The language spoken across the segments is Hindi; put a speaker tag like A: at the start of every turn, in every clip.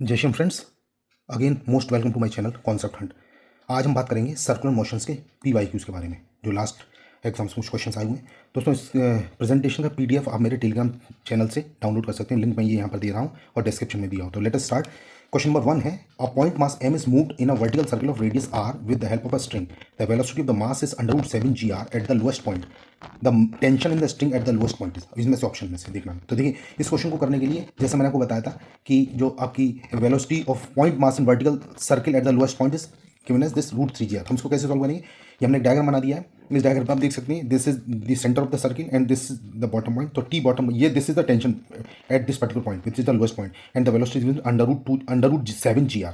A: जय Shri friends, again most welcome to my channel Concept Hunt. आज हम बात करेंगे सर्कुलर मोशंस के PYQs के बारे में, जो लास्ट एग्जाम्स में कुछ क्वेश्चन आए हुए हैं। दोस्तों, इस प्रेजेंटेशन का PDF आप मेरे टेलीग्राम चैनल से डाउनलोड कर सकते हैं। लिंक मैं ये यहाँ पर दे रहा हूँ और डिस्क्रिप्शन में दिया हो। तो let us start. Question number 1 है, a point mass m is moved in a vertical circle of radius r with the help of a string. The velocity of the mass is under root 7 gr at the lowest point. The tension in the string at the lowest point is। इसमें से ऑप्शन में से देखना है। तो देखिए, इस क्वेश्चन को करने के लिए जैसे मैंने आपको बताया था कि जो आपकी velocity of point mass in vertical circle at the lowest point is given as this root 3 gr। हम इसको कैसे सॉल्व करेंगे? ये हमने एक डायग्राम बना दिया है। इस डायग्राम पर आप देख सकते हैं, this is the centre of the circle and this is the bottom point. तो टी बॉटम, ये this is the tension at this particular point which is the lowest point and the velocity is under root 7 gr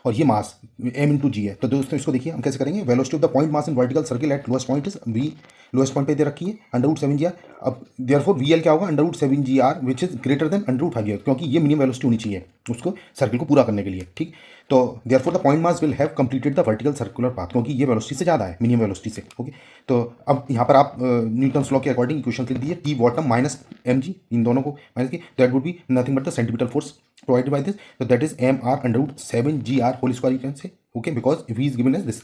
A: और ये मास m इंटू जी है। तो दोस्तों, इसको देखिए हम कैसे करेंगे। Velocity of the point mass in vertical circle at lowest point is v, lowest point पे दे रखी है अंडर रूट 7 gr। अब देयरफॉर VL क्या होगा? Under root 7 gr which is greater than under root 5 gr, क्योंकि ये मिनिमम वेलोसिटी होनी चाहिए उसको सर्किल को पूरा करने के लिए। ठीक, तो therefore the point mass will have completed the vertical circular path, क्योंकि ये वेलोसिटी से ज़्यादा है मिनिमम वेलोसिटी से। ओके, तो अब यहाँ पर आप न्यूटन्स लॉ के अकॉर्डिंग इक्वेशन लिख दीजिए, टी बॉटम माइनस mg, इन दोनों को माइनस की, that would be nothing but the centimetre force provided by this, so that is mr under root 7 gr whole square, you can say, okay, because v is given as this।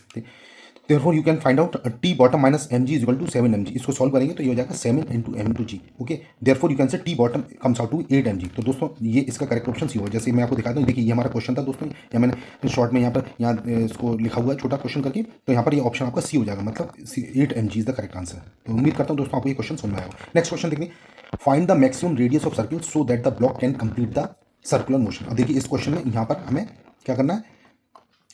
A: therefore you can find out t bottom minus mg is equal to 7 mg। इसको सॉल्व करेंगे तो ये हो जाएगा 7 into m into g। Okay, therefore you can say t bottom comes out to 8 mg। तो दोस्तों, ये इसका करेक्ट ऑप्शन सी होगा। जैसे मैं आपको दिखाता हूँ, देखिए ये हमारा क्वेश्चन था दोस्तों, या मैंने शॉर्ट में यहाँ इसको लिखा हुआ है छोटा क्वेश्चन करके, तो यहाँ पर ये ऑप्शन आपका सी हो जाएगा, मतलब 8 mg is the correct answer. तो उम्मीद करता हूँ दोस्तों आपको ये क्वेश्चन समझ में आएगा। नेक्स्ट क्वेश्चन देखिए, find the maximum radius of circle so that the block can complete the circular motion. अब देखिए, इस क्वेश्चन में यहाँ पर हमें क्या करना है,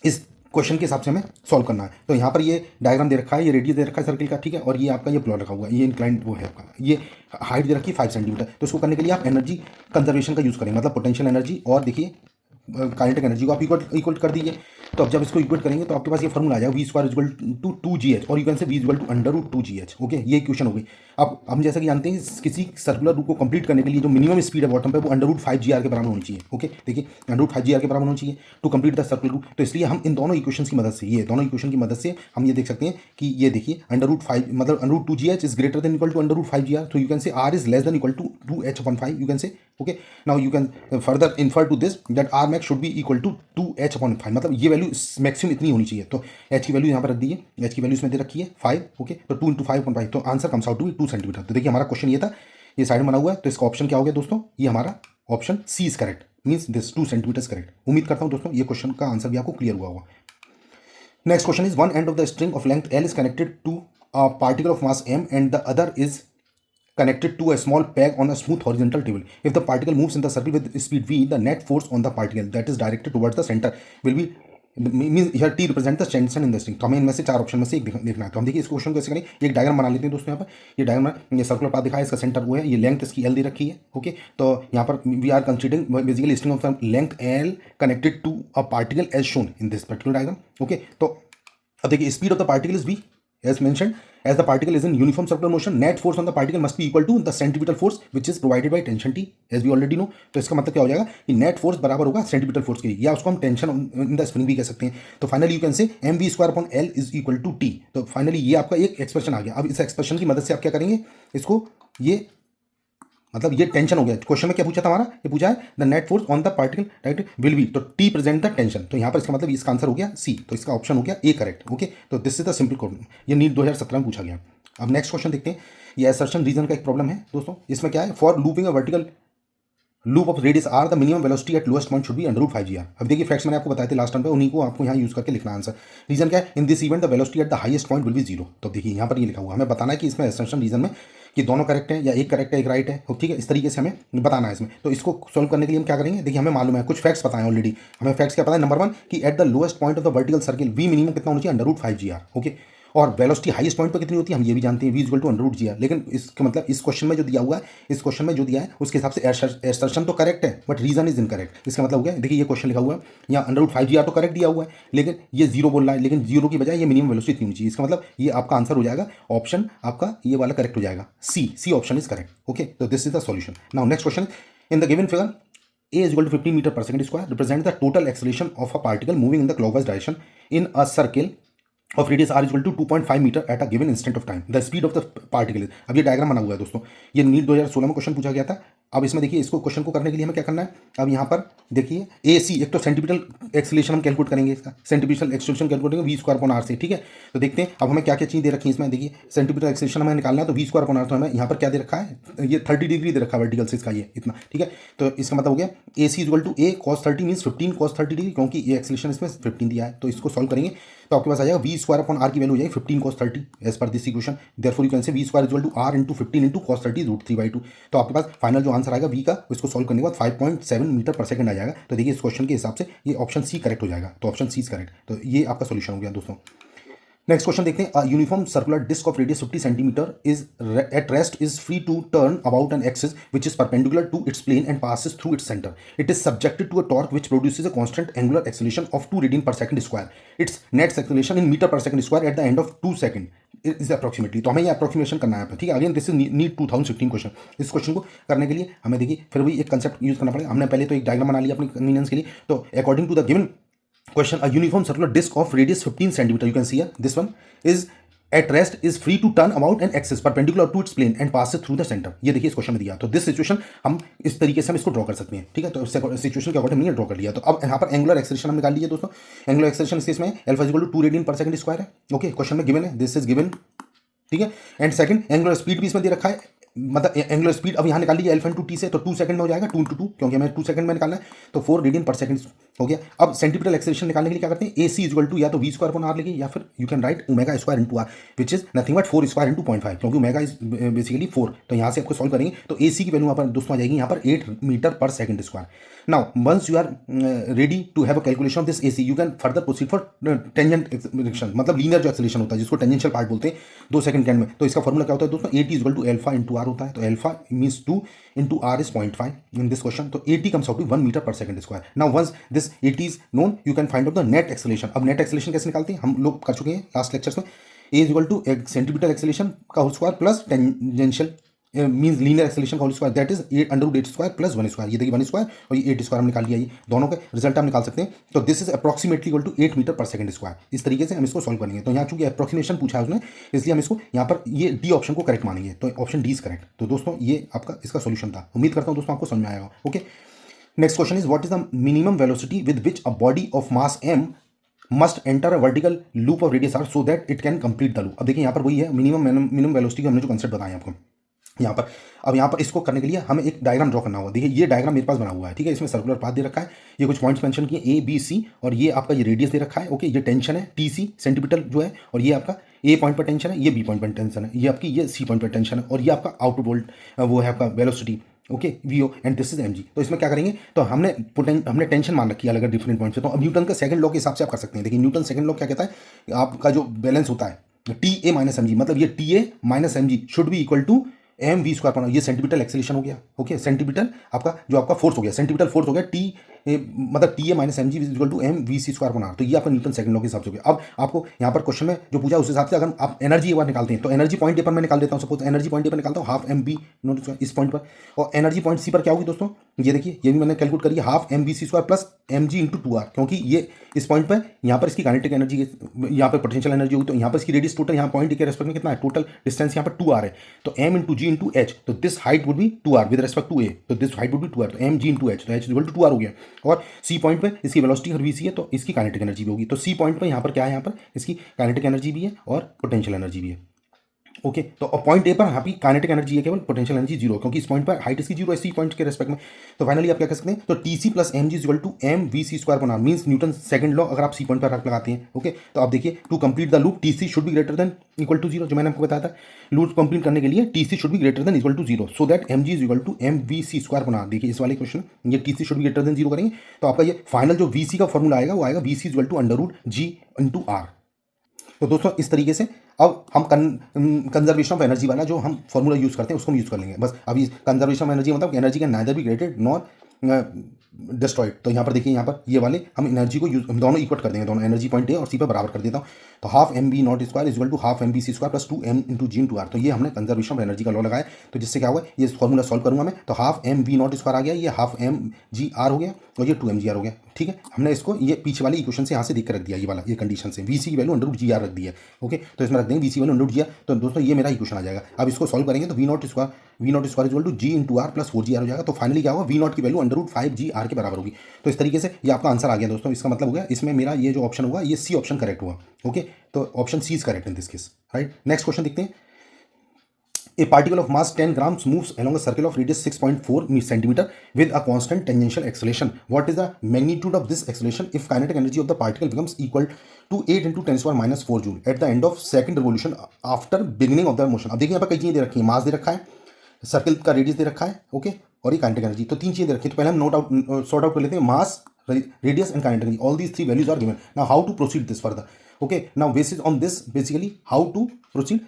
A: इस क्वेश्चन के हिसाब से हमें सॉल्व करना है। तो यहाँ पर ये डायग्राम दे रखा है, ये रेडियस दे रखा है सर्किल का, ठीक है, और ये आपका ये प्लॉट रखा हुआ है, ये इंक्लाइंड वो है आपका, ये हाइट दे रखी है 5 सेंटीमीटर। तो इसको करने के लिए आप एनर्जी कंजर्वेशन का यूज़ करेंगे, मतलब पोटेंशियल एनर्जी और देखिए काइनेटिक एनर्जी को आप इक्वल कर दीजिए। तो अब जब इसको इक्वल करेंगे तो आपके पास ये फॉर्मूला आ जाएगा, v² इक्वल टू 2gh, और you can say v equal to under root 2gh। Okay, ये इक्वेशन हो गई। अब हम जैसा कि जानते हैं, किसी सर्कुलर रूट को कंप्लीट करने के लिए जो मिनिमम स्पीड है बॉटम पे, वो अंडर रूट 5gr के बराबर होनी चाहिए। ओके, देखिए अंडर रूट 5gr के बराबर होनी चाहिए to complete the circular route. तो इसलिए हम इन दोनों इक्वेशन की मदद से, ये दोनों इक्वेशन की मदद से हम ये देख सकते हैं कि ये देखिए अंडर रूट 5 मतलब under root 2gh is greater than equal to under root 5gr। तो you can say r is less than equal to 2h/5, you can say. Okay, now you can further infer to this that r max should be equal to 2h/5, मतलब ये वैल्यू मैक्सिमम इतनी होनी चाहिए। तो h की वैल्यू यहाँ पर रख दी है, h की वैल्यू इसमें दे रखी है 5। ओके, तो 2 × 5/5, तो answer comes out to 2 centimetre. तो देखिए हमारा क्वेश्चन ये था, ये साइड में बना हुआ है, तो इसका ऑप्शन क्या हो गया दोस्तों? ये हमारा option C is correct, means this 2 centimetre correct. उम्मीद करता हूँ दोस्तों ये क्वेश्चन का आंसर भी आपको क्लियर हुआ होगा। Next question is, one end of the string of length L is connected to a particle of mass m and the other is connected to a small peg on a smooth horizontal table. If the particle moves in the circle with speed v, the net force on the particle that is directed towards the center will be, means here t represent the tension in the string। तो हमें इनमें से चार ऑप्शन में से एक देखना है। तो हम देखिए इस क्वेश्चन को कैसे करें। एक डायग्राम बना लेते हैं दोस्तों। यहाँ पर ये डायग्राम, ये सर्कुलर पाथ दिखा है, इसका सेंटर वो है, ये लेंथ इसकी L दे रखी है। ओके, तो यहाँ पर we are considering basically string of length L connected to a particle as shown in this particular diagram. Okay, तो अब देखिए speed of the particle is v as mentioned, as the particle is in uniform circular motion, net force on the particle must be equal to the centripetal force which is provided by tension T, as we already know। तो इसका मतलब क्या हो जाएगा कि नेट फोर्स बराबर होगा सेंटीमीटर फोर्स के, या उसको हम टेंशन इन द स्प्रिंग भी कह सकते हैं। तो finally you can say mv²/L is equal to T। तो फाइनली ये आपका एक एक्सप्रेशन आ गया। अब इस एक्सप्रेशन की मदद से आप क्या करेंगे, इसको ये मतलब ये टेंशन हो गया। क्वेश्चन में क्या पूछा था हमारा, ये पूछा है the net force on the particle right will be, तो टी प्रेजेंट द टेंशन। तो यहाँ पर इसका मतलब इसका आंसर हो गया सी, तो इसका ऑप्शन हो गया ए करेक्ट। ओके, तो this is the simple question, ये नीट 2017 में पूछा गया। अब नेक्स्ट क्वेश्चन देखते हैं। ये असर्शन रीजन का एक प्रॉब्लम है दोस्तों। इसमें क्या है, for looping a vertical loop of radius R the minimum velocity at lowest point should be under root 5gr। अब देखिए फैक्ट्स मैंने आपको बताए थे लास्ट टाइम पे, उन्हीं को आपको यहाँ यूज करके लिखना आंसर। रीजन क्या है, in this event the velocity at the highest point will be 0। तो देखिए यहाँ पर ये लिखा हुआ, हमें बताना है कि इसमें असर्शन रीजन में कि दोनों करेक्ट है या एक करेक्ट है एक राइट है। ठीक है, इस तरीके से हमें बताना है इसमें। तो इसको सॉल्व करने के लिए हम क्या करेंगे, देखिए हमें मालूम है कुछ फैक्ट्स पता है ऑलरेडी। हमें फैक्ट्स क्या पता है, नंबर 1 कि at the lowest point of the vertical circle V minimum कितना होना चाहिए, अंडर रूट 5gr। ओके, और वेलोसिटी हाईएस्ट पॉइंट पर कितनी होती है हम ये भी जानते हैं, v equal to under root gr। लेकिन इसका मतलब इस क्वेश्चन में जो दिया हुआ है, इस क्वेश्चन में जो दिया है उसके हिसाब से एसर्शन तो करेक्ट है बट रीजन इज इनकरेक्ट। इसका मतलब हो गया, देखिए ये क्वेश्चन लिखा हुआ है यहाँ अंडर रूट 5gr तो करेक्ट दिया हुआ है, लेकिन ये 0 बोल रहा है, लेकिन 0 की बजाय ये मिनिमम वेलोसिटी होनी चाहिए। इसका मतलब ये आपका आंसर हो जाएगा ऑप्शन आपका ये वाला करेक्ट हो जाएगा, C option is correct. Okay, तो this is the solution. Now next question, in the given figure a is equal to 15 meter per second square represents the total acceleration of a particle moving in the clockwise direction in a circle of radius r is equal to 2.5 meter at a given instant of time. The speed of the particle is, अब ये डायग्राम बना हुआ है दोस्तों, ये नीट 2016 में क्वेश्चन पूछा गया था। अब इसमें देखिए इसको क्वेश्चन को करने के लिए हमें क्या करना है, अब यहाँ पर देखिए ए सी, एक तो सेंटीमीटर एक्सीलरेशन हम कैलकुलेट करेंगे, इसका सेंटीमीटर एक्सीलरेशन कैलकुलेट करेंगे वी स्क्वायर अपॉन आर से, ठीक है। तो देखते हैं अब हमें क्या क्या चीज़ दे रखी है इसमें। देखिए सेंटीमीटर एक्सीलरेशन हमें निकालना है तो वी स्क्वायर अपॉन आर, तो हमें यहाँ पर क्या दे रखा है, ये 30 डिग्री दे रखा है वर्टिकल से इसका, ये इतना, ठीक है। तो इसका मतलब हो गया A C equal to A cos 30 means 15 cos 30 degree, क्योंकि ये एक्सीलरेशन इसमें 15 दिया है। तो इसको सॉल्व करेंगे तो आपके पास आ जाएगा वी स्क्वायर अपॉन आर की वैल्यू हो जाएगी 15 cos 30 as per this equation. Therefore you can say V square equal to R into 15 into cos 30 √3/2। तो आपके पास फाइनल जो आंसर आएगा वी का, उसको सॉल्व करने के बाद 5.7 मीटर पर सेकंड आ जाएगा। तो देखिए इस क्वेश्चन के हिसाब से ये ऑप्शन सी करेक्ट हो जाएगा, तो ऑप्शन सी इज करेक्ट। तो ये आपका सोल्यूशन हो गया दोस्तों। नेक्स्ट क्वेश्चन देखते हैं, uniform circular disc of radius 50 centimetre is at rest is free to turn about an axis which is perpendicular to its plane and passes through its center. It is subjected to a torque which produces a constant angular acceleration of 2 radian per second square. Its net acceleration in meter per second square at the end of 2 seconds is approximately. तो हमें ये अप्रोक्सीमेशन करना है, ठीक है। Again this is NEET 2016 question. इस क्वेश्चन को करने के लिए हमें देखिए फिर भी एक कंसेप्ट यूज करना पड़ेगा। हमने पहले तो एक डायग्राम बना लिया अपनी कन्वीनियंस के लिए। तो according to the given question, a uniform circular disc of radius 15 centimeter, you can see here this one is at rest is free to turn about an axis perpendicular to its plane and passes through the center. ये देखिए इस क्वेश्चन में दिया। तो दिस सिचुएशन हम इस तरीके से हम इसको ड्रॉ कर सकते हैं, ठीक है। तो सिचुएशन के अकॉर्डिंग हमने ड्रॉ कर लिया। तो अब यहाँ पर एंगुलर एक्सेलरेशन हम निकाल लिए दोस्तों। एंगुलर एक्सेलरेशन इस केस में alpha equal to 2 radian per second square है, ओके। क्वेश्चन में गिवन है, दिस इज गिवन, ठीक है। एंड सेकंड एंगुलर स्पीड भी इसमें दे रखा है, मतलब एंगुलर स्पीड अब यहाँ निकाल लीजिए अल्फा इंटू टी से, तो 2 सेकंड में हो जाएगा, 2 इंटू 2, क्योंकि हमें 2 सेकंड में निकालना है। तो 4 रेडियन पर सेकंड हो गया। अब सेंटीमीटर एक्सेलरेशन निकालने के लिए क्या करते हैं, ए सी इक्वल टू या तो वी स्क्वायर अपॉन आर लेंगे, या फिर you can write omega square into R which is nothing but 4 square into 0.5, क्योंकि ओमेगा इज बेसिकली 4। तो यहाँ से आपको सॉल्व करेंगे तो ए सी की वैल्यू यहाँ पर दोस्तों आ जाएगी यहाँ पर 8 metre per second square. Now once you are ready to have a calculation of this A C, you can further proceed for tangent acceleration, मतलब लीनियर जो एक्सेलरेशन होता है जिसको टेंजेंशियल पार्ट बोलते हैं 2 सेकंड के एंड में। तो इसका फॉर्मूला क्या होता है दोस्तों, A T equal to alpha into R होता है। तो alpha means 2 into R is 0.5 in this question. तो A T comes out to 1 metre per second square. Now once this A T is known you can find out the net acceleration. अब नेट एक्सेलरेशन कैसे निकालते हैं, हम लोग कर चुके हैं लास्ट लेक्चर्स में। A is equal to centimetre acceleration का whole square plus tangential means linear acceleration का whole square, that is 8 square plus 1 square. ये देखिए 1 स्क्वायर और ये 8 स्क्वायर हम निकाल लिया, ये दोनों के रिजल्ट हम निकाल सकते हैं। तो this is approximately equal to 8 metre per second square. इस तरीके से हम इसको सॉल्व करेंगे। तो यहाँ चूंकि अप्रॉक्सीमेशन पूछा है उसने, इसलिए हम इसको यहाँ पर ये डी ऑप्शन को करेक्ट मानेंगे। तो ऑप्शन डी इज करेक्ट। तो दोस्तों ये आपका इसका सोल्यूशन था। उम्मीद करता हूँ दोस्तों आपको समझ में आएगा, okay. Next question is what is the minimum velocity with which a body of mass m must enter a vertical loop of radius R so that it can complete the loop. अब देखिए यहाँ पर वही है मिनिमम वेलोसिटी का हमने जो कंसेप्ट बताया आपको यहाँ पर। अब यहाँ पर इसको करने के लिए हमें एक डायग्राम ड्रॉ करना होगा। देखिए ये डायग्राम मेरे पास बना हुआ है, ठीक है। इसमें सर्कुलर पाथ दे रखा है, ये कुछ पॉइंट्स मेंशन किए ए बी सी, और ये आपका ये रेडियस दे रखा है, ओके। ये टेंशन है टी सी सेंटीमीटर जो है, और ये आपका ए पॉइंट पर टेंशन है, ये बी पॉइंट पर टेंशन है, ये आपकी ये सी पॉइंट पर टेंशन है, और ये आपका आउटपुट वोल्ट वो है आपका velocity, okay V O, and this is M G. तो इसमें क्या करेंगे, तो हमने टेंशन मान रखी है अलग डिफरेंट पॉइंट से। तो अब न्यूटन का सेकंड लॉ के हिसाब से आप कर सकते हैं। देखिए न्यूटन सेकंड लॉ क्या कहता है, आपका जो बैलेंस होता है T A minus M G, मतलब ये T A minus M G should be equal to M we square per. ये सेंटीमीटर एक्सेलरेशन हो गया, ओके। सेंटीमीटर आपका जो आपका फोर्स हो गया, सेंटीमीटर फोर्स हो गया, टी मतलब T A minus M G equal to M V C square पर आर। तो ये आपका न्यूटन सेकंड लॉ के हिसाब से हो गया। अब आपको यहाँ पर क्वेश्चन में जो पूछा उस हिसाब से अगर आप एनर्जी एक बार निकालते हैं, तो एनर्जी पॉइंट ए पर मैं निकाल देता हूँ। सपोज एनर्जी पॉइंट ए पर निकालता हूँ हाफ एम बी नोट इस पॉइंट पर, और एनर्जी पॉइंट सी पर क्या होगी दोस्तों, ये देखिए ये भी मैंने कैलकुलेट करी, half M B C square plus M G into 2 R, क्योंकि ये इस पॉइंट पर यहाँ पर इसकी काइनेटिक एनर्जी, यहाँ पर पोटेंशियल एनर्जी होगी। तो यहाँ पर इसकी रेडियस टोटल यहाँ पॉइंट के रेस्पेक्ट में कितना है, टोटल डिस्टेंस यहाँ पर 2 आर है। तो M into G into H, तो this height would be 2 R with respect to A, तो this height would be 2 R. तो एम जी इंटू एच, तो एच इक्वल टू 2 आर हो गया। और सी पॉइंट पे इसकी वेलोसिटी और वी सी है, तो इसकी काइनेटिक एनर्जी भी होगी। तो सी पॉइंट पे यहाँ पर क्या है, यहाँ पर इसकी काइनेटिक एनर्जी भी है और पोटेंशियल एनर्जी भी है, ओके। तो पॉइंट ए पर यहाँ की काइनेटिक एनर्जी है केवल, पोटेंशियल एनर्जी 0, क्योंकि इस पॉइंट पर हाइट इसकी 0 है सी पॉइंट के रेस्पेक्ट में। तो फाइनली आप क्या कर सकते हैं, तो T C plus M G equal to M V C square पर R, means Newton second law अगर आप सी पॉइंट पर लगाते हैं, ओके। तो आप देखिए to complete the loop T C should be greater than equal to 0, जो मैंने आपको बताया था। लूप कंप्लीट करने के लिए T C should be greater than equal to 0 so that M G is equal to M V C square पर आर। देखिए इस वाले क्वेश्चन ये T C should be greater than 0 करेंगे, तो आपका ये फाइनल जो वी सी का फॉर्मूला आएगा वो आएगा V C equal to under root G into R. तो दोस्तों इस तरीके से अब हम कंजर्वेशन ऑफ एनर्जी वाला जो हम फॉर्मूला यूज़ करते हैं उसको हम यूज़ कर लेंगे। बस अभी कंजर्वेशन ऑफ एनर्जी मतलब energy can neither be created nor destroyed. तो यहाँ पर देखिए यहाँ पर ये वाले हम एनर्जी को यूज दोनों इक्वट कर देंगे, दोनों एनर्जी पॉइंट ए और सी पर बराबर कर देता हूँ। तो half M B not square equal to half M B C square plus 2 M into G into R. तो ये हमने कंजर्वेशन ऑफ एनर्जी का लॉ लगाया। तो जिससे क्या हुआ, ये फॉर्मूला सॉल्व करूँगा मैं, तो half M B not square आ गया, ये हाफ एम जी आर हो गया और ये 2 एम जी आर हो गया। ठीक है, हमने इसको ये पीछे वाले इक्वेशन से यहाँ से देख कर रख दिया, ये वाला ये कंडीशन से वी सी की value under root G R रख दी है। ओके, तो इसमें रख देंगे V C value under root G R. तो दोस्तों ये मेरा इक्वेशन आ जाएगा। अब इसको सॉल्व करेंगे तो V not square equal to G into R plus 4 G R हो जाएगा। तो फाइनली क्या होगा, वी नॉट की value under root 5 G R के बराबर होगी। तो इस तरीके से ये आपका आंसर आ गया दोस्तों। इसका मतलब हो गया इसमें मेरा ये जो ऑप्शन होगा ये सी ऑप्शन करेक्ट हुआ। ओके, तो option C is correct in this case, right. Next question देखते हैं। A particle of mass 10 grams moves along a circle of radius 6.4 centimeter with a constant tangential acceleration. What is the magnitude of this acceleration if kinetic energy of the particle becomes equal to 8 into 10 power minus 4 joule at the end of second revolution after beginning of the motion? अब देखिए यहाँ पर कई चीजें दे रखी है, मास दे रखा है, सर्कल का रेडियस दे रखा है, ओके, और ये काइनेटिक एनर्जी। तो तीन चीजें दे रखी है। तो पहले हम सॉर्ट आउट कर लेते हैं, मास, radius and kinetic energy. All these three values are given. Now how to proceed this further? Okay, now basis on this basically how to proceed.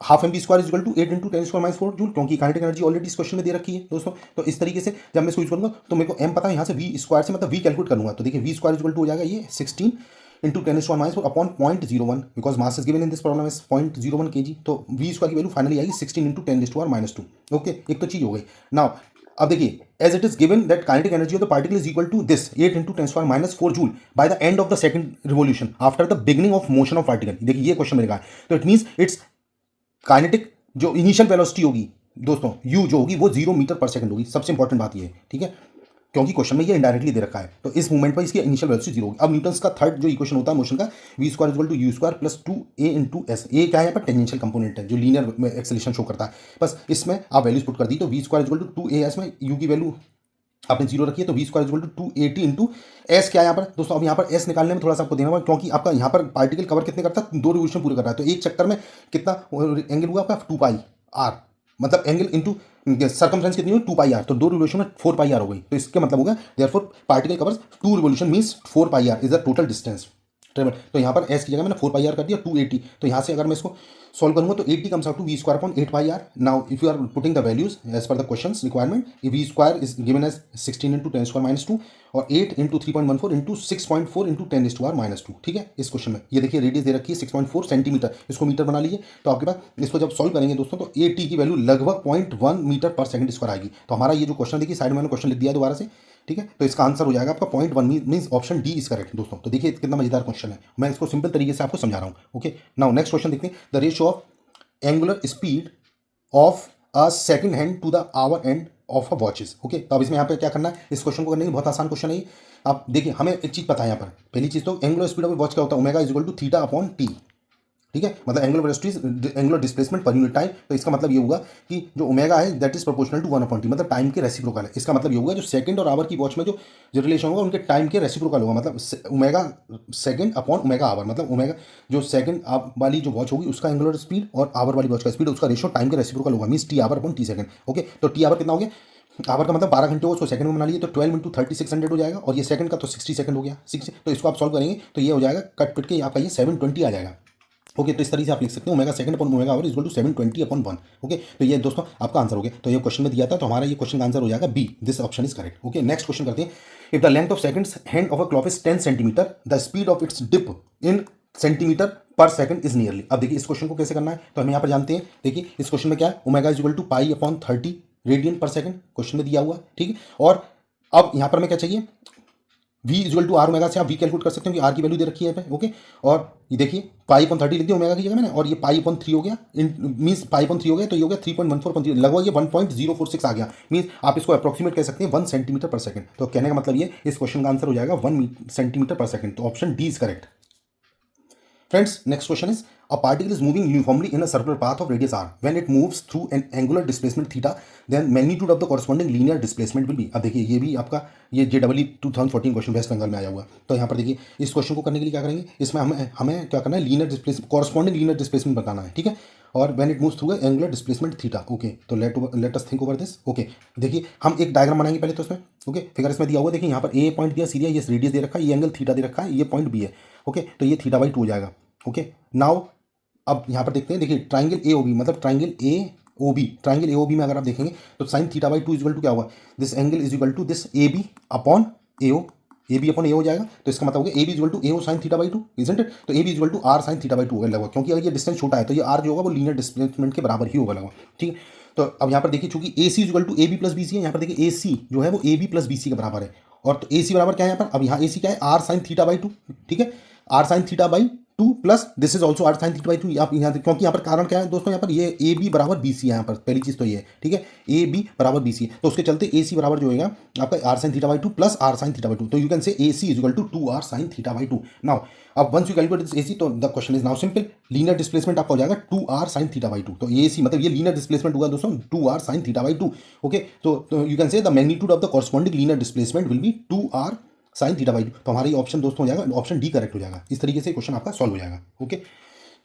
A: Half M v square is equal to 8 into 10 square minus 4 joule, क्योंकि काइनेटिक एनर्जी ऑलरेडी इस क्वेश्चन में दे रखी है दोस्तों। तो इस तरीके से जब मैं इसको यूज करूंगा तो मेरे को एम पता है, यहाँ से वी स्क्वायर से मतलब वी कैलकुलेट करूंगा। तो देखिए v square is equal to हो जाएगा ये 16 into 10 square minus 4 upon 0.01 because mass is given in this problem is 0.01 kg। तो वी स्क्वायर की वैल्यू फाइनली आएगी 16 इंटू 10 स्क्वायर माइनस 2। ओके, एक तो चीज हो गई। नाउ अब देखिए, as it is given that kinetic energy of the particle is equal to this 8 into 10 square minus 4 joule by the end of the second revolution after the beginning of motion of particle. देखिए ये क्वेश्चन मेरे का है, तो इट मींस इट्स काइनेटिक जो इनिशियल वेलोसिटी होगी दोस्तों u जो होगी वो 0 मीटर पर सेकंड होगी। सबसे इंपॉर्टेंट बात ये है, ठीक है, क्योंकि क्वेश्चन में ये इनडायरेक्टली दे रखा है। तो इस मूवमेंट पर इसकी इनिशियल वेलोसिटी 0 होगी। अब न्यूटन्स का थर्ड जो इक्वेशन होता है मोशन का, v square equal to u square plus 2a into s. ये क्या है, यहाँ पर टेंजेंशियल कंपोनेंट है जो लीनियर एक्सेलरेशन शो करता है। बस इसमें आप वैल्यूज पुट कर दी, तो v square equal to 2a में u की वैल्यू आपने 0 रखी है, तो v square equal to 280 into s. क्या है यहाँ पर दोस्तों, अब यहाँ पर एस निकालने में थोड़ा सा आपको देना होगा, क्योंकि आपका यहाँ पर पार्टिकल कवर कितने करता है, 2 रिवोल्यूशन पूरे कर रहा है। तो एक चक्कर में कितना एंगल हुआ आपका 2 पाई आर, मतलब एंगल इंटू सर्कमफ्रेंस कितनी हुई 2 पाई आर, तो 2 रिवोल्यूशन में 4 पाई आर हो गई। तो इसका मतलब होगा therefore particle covers 2 revolution means 4 pi r is the total distance travel. तो यहाँ पर एस की जगह मैंने 4 पाई आर कर दिया 280। तो यहाँ से अगर मैं इसको सॉल्व करूंगा तो 80 comes out to v square upon 8 pi r. Now if you are putting the values as per the question requirement, v square is given as 16 into 10 square minus 2 और 8 into 3.14 into 6.4 into 10 square minus 2। ठीक है, इस क्वेश्चन में ये देखिए रेडियस दे रखी है 6.4 सेंटीमीटर, इसको मीटर बना लीजिए। तो आपके पास इसको जब सॉल्व करेंगे दोस्तों तो ए टी की वैल्यू लगभग 0.1 मीटर पर सेकंड स्क्वायर आएगी। तो हमारा ये जो क्वेश्चन देखिए साइड में मैंने क्वेश्चन लिख दिया दोबारा से, ठीक है, तो इसका आंसर हो जाएगा आपका 0.1 means option D is correct दोस्तों। तो देखिए कितना मजेदार क्वेश्चन है, मैं इसको सिंपल तरीके से आपको समझा रहा हूँ। ओके, नाउ नेक्स्ट क्वेश्चन देखते हैं, the ratio of angular speed of a second hand to the hour hand of a watches. Okay, तो अब इसमें यहाँ पे क्या करना है, इस क्वेश्चन को करने की बहुत आसान क्वेश्चन है। आप देखिए हमें एक चीज पता है यहाँ पर, पहली चीज तो एंगुलर स्पीड ऑफ वॉच क्या होता है, omega is equal to theta upon t. ठीक है, मतलब angular velocity angular displacement per unit time. तो इसका मतलब ये होगा कि जो ओमेगा है that is proportional to 1/t, मतलब टाइम के रेसिप्रोकल है। इसका मतलब ये होगा जो सेकंड और आवर की वॉच में जो रिलेशन होगा उनके टाइम के रेसिप्रोकल होगा, मतलब omega second upon omega hour, मतलब ओमेगा जो सेकंड वाली जो वॉच होगी उसका एंगुलर स्पीड और आवर वाली वॉच का स्पीड उसका रेशियो टाइम के रेसिप्रोकल होगा, means t hour upon t second. Okay, तो टी आवर कितना हो गया, आवर का मतलब 12 घंटे हो, उसको सेकंड में बना लीजिए तो 12 इंटू 3600 हो जाएगा, और ये सेकंड का तो 60 सेकंड हो गया 60। तो इसको आप सॉल्व करेंगे तो ये हो जाएगा कट पिट के आपका ये 720 आ जाएगा। ओके, तो इस तरीके से आप लिख सकते हैं omega second upon omega hour is equal to 720 upon 1। Okay, तो ये दोस्तों आपका आंसर हो गया। तो ये क्वेश्चन में दिया था, तो हमारा ये क्वेश्चन का आंसर हो जाएगा B, this option is correct. Okay, next question करते हैं, if the length of seconds hand of a clock is 10 centimeter the speed of its tip in centimeter per second is nearly. अब देखिए इस क्वेश्चन को कैसे करना है, तो हम यहाँ पर जानते हैं। देखिए इस क्वेश्चन में क्या है, omega is equal to pi upon 30 radian per second question में दिया हुआ, ठीक है। और अब यहाँ पर हमें क्या चाहिए, v equal to r omega से आप v कैलकुलेट कर सकते हैं कि r की वैल्यू दे रखी है। ओके, और ये देखिए पाई अपॉन 30 लिख दिया ओमेगा की जगह मैंने, और ये पाई अपॉन 3 हो गया, मींस पाई अपॉन 3 हो गया, तो ये हो गया 3.14, लगभग ये 1.046 आ गया, मींस आप इसको अप्रोक्सीमेट कह सकते हैं 1 सेंटीमीटर पर सेकंड। तो कहने का मतलब ये इस क्वेश्चन का आंसर हो जाएगा 1 सेंटीमीटर पर सेकंड। तो option D is correct. Friends, next question is, a particle is moving uniformly in a circular path of radius r. When it moves through an angular displacement theta, then magnitude of the corresponding linear displacement will be। अब देखिए ये भी आपका ये JEE 2014 क्वेश्चन वेस्ट बंगाल में आया हुआ है। तो यहाँ पर देखिए इस क्वेश्चन को करने के लिए क्या करेंगे, इसमें हमें क्या करना है, linear displacement corresponding linear displacement बताना है, ठीक है। और when it moves through a angular displacement theta. Okay, तो let us think over this. Okay, देखिए हम एक डायग्राम बनाएंगे पहले तो इसमें। ओके, फिगर इसमें दिया हुआ है, देखिए यहाँ पर ए पॉइंट दिया सीरिया, ये रेडियस दे रखा है, ये एंगल थीटा दे रखा है, ये पॉइंट बी है। ओके, तो ये थीटा बाई 2 हो जाएगा। ओके, नाउ अब यहाँ पर देखते हैं, देखिए ट्राइंगल ए ओ बी, मतलब triangle A O B, triangle A O B में अगर आप देखेंगे तो sine theta by 2 equal to क्या हुआ, this angle is equal to this A B upon A O, A B upon A हो जाएगा। तो इसका मतलब हो गया A B equal to A O sine theta by 2, isn't it. तो A B equal to are sine theta by 2 होगा लगभग, क्योंकि अगर ये डिस्टेंस छोटा है तो ये आर जो होगा वो लीनियर डिस्प्लेसमेंट के बराबर ही होगा लगभग, ठीक है। तो अब यहाँ पर देखिए चूंकि A C equal to A B plus B C है, यहाँ पर देखिए ए सी जो है वो A B plus B C के बराबर है, और तो ए सी बराबर क्या है यहाँ पर, अब यहाँ ए सी क्या है, r sine theta by two, ठीक है, r sine theta by two plus this is also r sine theta by two. आप यहाँ क्योंकि यहाँ पर कारण क्या है दोस्तों, यहाँ पर ये ए बी बराबर बी सी है, यहाँ पर पहली चीज़ तो ये है, ठीक है, ए बी बराबर बी सी है, तो उसके चलते ए सी बराबर जो होगा आपका R sine theta by two plus R sine theta by two, तो you can say A C is equal to 2 R sine theta by two. Now अब once you calculate this A C, तो the question is now simple, linear displacement आपका हो जाएगा 2 R sine theta by two, तो ए सी मतलब ये लीनियर डिस्प्लेसमेंट हुआ दोस्तों 2 R sine theta by two. Okay, तो you can say the magnitude of the corresponding linear displacement will be 2 R sine theta by two, तो हमारा ये ऑप्शन दोस्तों हो जाएगा, ऑप्शन डी करेक्ट हो जाएगा। इस तरीके से क्वेश्चन आपका सॉल्व हो जाएगा। Okay,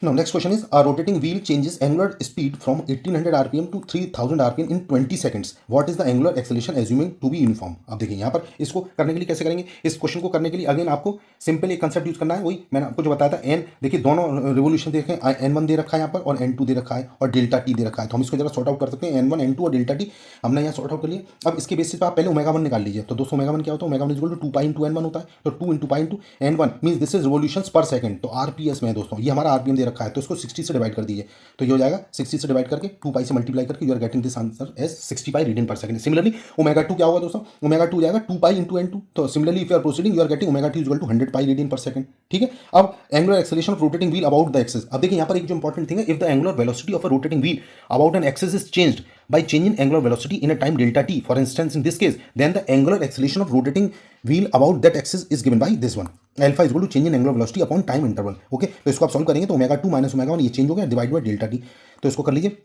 A: now next question is a rotating wheel changes angular speed from 1800 rpm to 3000 rpm in 20 seconds, what is the angular acceleration assuming to be uniform। अब देखिए यहाँ पर इसको करने के लिए कैसे करेंगे, इस क्वेश्चन को करने के लिए अगेन आपको सिंपल एक कंसेप्ट यूज करना है, वही मैंने आपको जो बताया था एन, देखिए दोनों रिवोल्यूशन देखें, N1 दे रखा है यहाँ पर और N2 दे रखा है और डेल्टा टी दे रखा है, तो हम इसको जरा सॉर्ट आउट कर सकते हैं, N1 N2 और डेल्टा टी हमने यहाँ सॉर्ट आउट कर लिया। अब इसके बेसिस पर आप पहले ओमेगा 1 निकाल लीजिए, तो दोस्तों ओमेगा 1 क्या होता है, omega 1 equal to 2 pi into N1 होता है, तो 2 इंटू pi into N1 means this is revolutions per second, तो आरपीएस में है दोस्तों, ये हमारा आरपीएम दे रखा है, तो इसको 60 से डिवाइड कर दीजिए, तो ये हो जाएगा 60 से डिवाइड करके 2 पाई से मल्टीप्लाई करके you are getting this answer as 60 pi radian per second. Similarly omega 2 क्या होगा दोस्तों, ओमेगा 2 जाएगा 2 पाई इंटू N2, तो similarly if you are proceeding you are getting omega 2 equal to 100 pi radian per second, ठीक है। अब angular acceleration of rotating wheel about the axis, अब देखिए यहाँ पर एक जो इंपॉर्टेंट थिंग है, if the angular velocity of a rotating wheel about an axis is changed by changing angular velocity in a time delta t, for instance in this case, then the angular acceleration of rotating wheel about that axis is given by this one, alpha is equal to change in angular velocity upon time interval। Okay, तो इसको आप सॉल्व करेंगे तो ओमेगा 2 माइनस ओमेगा 1 ये चेंज हो गया डिवाइड बाय डेल्टा टी, तो इसको कर लीजिए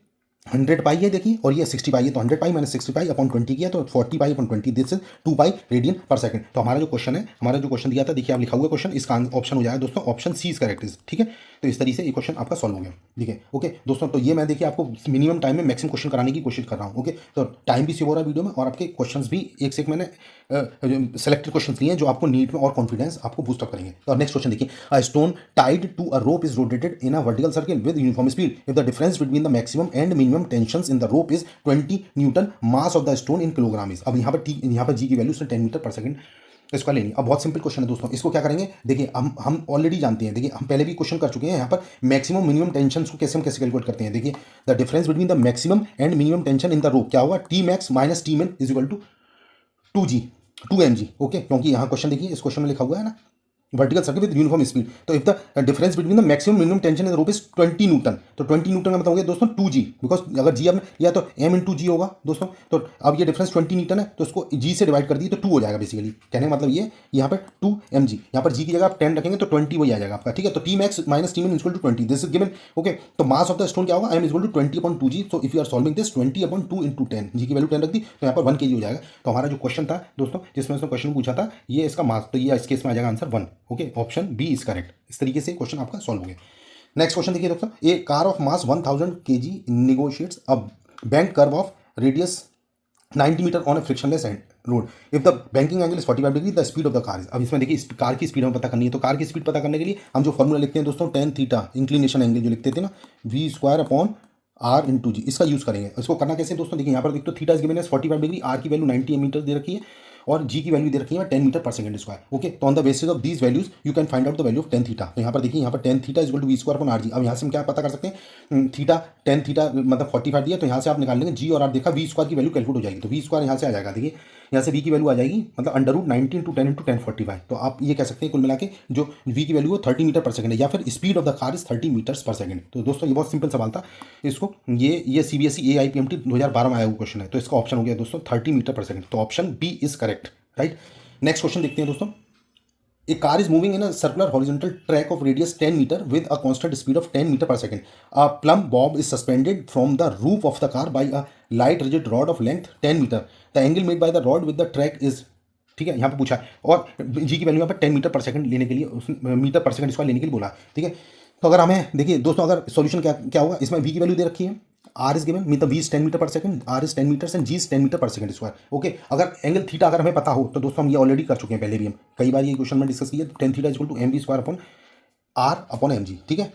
A: 100 पाई है देखिए और ये 60 पाई है, तो 100 पाई माइनस 60 पाई अपॉन 20 किया तो 40 pi upon 20, this is 2 pi radian per second. तो हमारा जो क्वेश्चन है, हमारा जो क्वेश्चन दिया था, देखिए आप लिखा हुआ क्वेश्चन, इसका ऑप्शन हो जाएगा दोस्तों option C is correct is, ठीक है। तो इस तरीके से ये क्वेश्चन आपका सॉल्व हो गया, ठीक है। ओके दोस्तों, तो ये मैं देखिए आपको मिनिमम टाइम में मैक्सिमम क्वेश्चन कराने की कोशिश कर रहा हूँ। ओके, तो टाइम भी सेव हो रहा है वीडियो में और आपके क्वेश्चन भी एक से एक मैंने सेलेक्टेड क्वेश्चन लिए हैं जो आपको नीट में और कॉन्फिडेंस आपको बूस्ट अप करेंगे। तो नेक्स्ट क्वेश्चन देखिए, a stone tied to a rope is rotated in a vertical circle with uniform speed, if the difference between the maximum and minimum tensions in the rope is 20 newton, mass of the stone in kilogram is. अब यहाँ पर जी की वैल्यू 10 मीटर पर सेकंड इसका लेनी। अब बहुत सिंपल क्वेश्चन है दोस्तों, इसको क्या करेंगे, देखिए हम ऑलरेडी जानते हैं, देखिए हम पहले भी क्वेश्चन कर चुके हैं यहाँ पर मैक्सिमम मिनिमम टेंशन को कैसे कैलकुलेट करते हैं। देखिए the difference between the maximum and minimum tension in the rope क्या होगा, T max minus T min is equal to 2mg। Okay, क्योंकि यहाँ क्वेश्चन देखिए इस क्वेश्चन में लिखा हुआ है ना vertical circle with uniform speed, तो if the difference between the maximum minimum tension in the rope is 20 newton, तो 20 न्यूटन का मतलब हो गया दोस्तों 2g, बिकॉज अगर जी अब या तो m इंटू जी होगा दोस्तों, तो अब ये डिफरेंस 20 न्यूटन है तो उसको g से डिवाइड कर दिए तो 2 हो जाएगा बेसिकली, कहने का मतलब ये यहाँ पर 2mg, यहाँ पर g की जगह आप 10 रखेंगे तो 20 वही आ जाएगा आपका, ठीक है। तो T max minus T min equal to 20, this is given. Okay, तो मास ऑफ द स्टोन क्या होगा, m equal to 20 upon 2g, so if you are solving this 20 upon 2 into 10, G की वैल्यू 10 रख दी तो यहाँ पर 1 kg हो जाएगा। तो हमारा जो क्वेश्चन था दोस्तों, जिसमें उसने क्वेश्चन पूछा था ये इसका मास, तो ये इस केस में आ जाएगा answer 1। Okay, option B is correct. इस तरीके से क्वेश्चन आपका सॉल्व हो गया। नेक्स्ट क्वेश्चन देखिए दोस्तों, a car of mass 1000 kg negotiates a bank curve of radius 90 metre on a frictionless road, if the banking angle is 45 degree the speed of the car. अब इसमें देखिए कार की स्पीड हमें पता करनी है, तो कार की स्पीड पता करने के लिए हम जो फॉर्मूला लिखते हैं दोस्तों tan थीटा इंक्लिनेशन एंगल जो लिखते थे ना, v square upon R into G, इसका यूज करेंगे। इसको करना कैसे दोस्तों, देखिए यहाँ पर देखो theta is given as 45 degree, r की वैल्यू 90 मीटर दे रखी है और जी की वैल्यू दे रखी है 10 meter per second square. Okay, तो on the basis of these values you can find out the value of tan theta. तो यहाँ पर देखिए यहाँ पर tan theta is equal to v square upon r g. अब यहाँ से हम क्या पता कर सकते हैं, थीटा tan थीटा मतलब 45 दिया, तो यहाँ से आप निकाल लेंगे जी और आर देखा, वी स्क्वायर की वैल्यू कैलकुलेट हो जाएगी, तो वी स्क्वायर यहाँ से आ जाएगा, देखिए यहाँ से वी की वैल्यू आ जाएगी मतलब अंडर रूट 90 इंटू 10 इंटू 10 45। तो आप ये कह सकते हैं कुल मिला के जो वी की वैल्यू है 30 मीटर पर सेकंड है, या फिर speed of the car is 30 meters per second. तो दोस्तों ये बहुत सिंपल सवाल था, इसको ये CBSE AIPMT 2012 में आया हुआ क्वेश्चन है, तो इसका ऑप्शन हो गया दोस्तों 30 मीटर पर सेकंड, तो option B is correct, right. Next question देखते हैं दोस्तों, A car is moving in a circular horizontal track of radius 10 meter with a constant speed of 10 meter per second. A plumb bob is suspended from the roof of the car by a light rigid rod of length 10 meter. The angle made by the rod with the track is, ठीक है, यहाँ पे पूछा और जी की वैल्यू यहाँ पर 10 मीटर पर सेकंड लेने के लिए, मीटर पर सेकंड स्क्वायर लेने के लिए बोला, ठीक है। तो अगर हमें देखिए दोस्तों, अगर सॉल्यूशन क्या होगा, इसमें वी की वैल्यू दे रखी है, आर इज गिवन मतलब v is 10 meter per second, r is 10 meter and g is 10 meter per second square. Okay, अगर एंगल थीटा अगर हमें पता हो तो दोस्तों हम ये ऑलरेडी कर चुके हैं, पहले भी हम कई बार ये क्वेश्चन में डिस्कस किया, tan theta is equal to M we square upon r upon m g, ठीक है।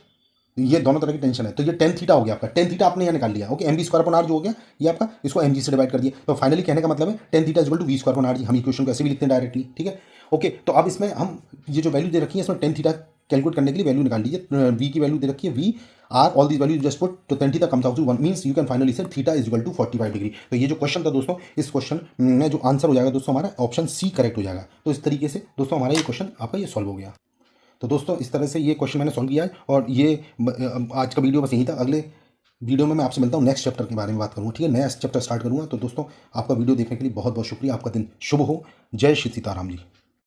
A: ये दोनों तरह की टेंशन है, तो ये tan थीटा हो गया आपका, tan थीटा आपने यहाँ निकाल लिया। Okay, m we square upon r जो हो गया ये आपका, इसको एम जी से डिवाइड कर दिया, तो फाइनली कहने का मतलब है tan theta is equal to v square upon r g. हम इक्वेशन को ऐसे भी लिखते हैं डायरेक्टली, ठीक है। ओके, तो अब इसमें हम ये जो वैल्यू दे रखी है इसमें tan थीटा कैलकुलेट करने के लिए वैल्यू निकाल लीजिए। वी की वैल्यू दे रखी है, we are all these value just put तो 10 comes out to 1 means you can finally say theta is equal to 45 degree. तो ये जो क्वेश्चन था दोस्तों, इस क्वेश्चन में जो आंसर हो जाएगा दोस्तों हमारा ऑप्शन सी करेक्ट हो जाएगा। तो इस तरीके से दोस्तों हमारा ये क्वेश्चन आपका ये सॉल्व हो गया। तो दोस्तों इस तरह से ये क्वेश्चन मैंने सॉल्व किया है और ये आज का वीडियो बस यही था। अगले वीडियो में मैं आपसे मिलता हूँ, नेक्स्ट चैप्टर के बारे में बात करूँगा, ठीक है, नया चैप्टर स्टार्ट करूँगा। तो दोस्तों आपका वीडियो देखने के लिए बहुत बहुत शुक्रिया। आपका दिन शुभ हो। जय श्री सीताराम जी।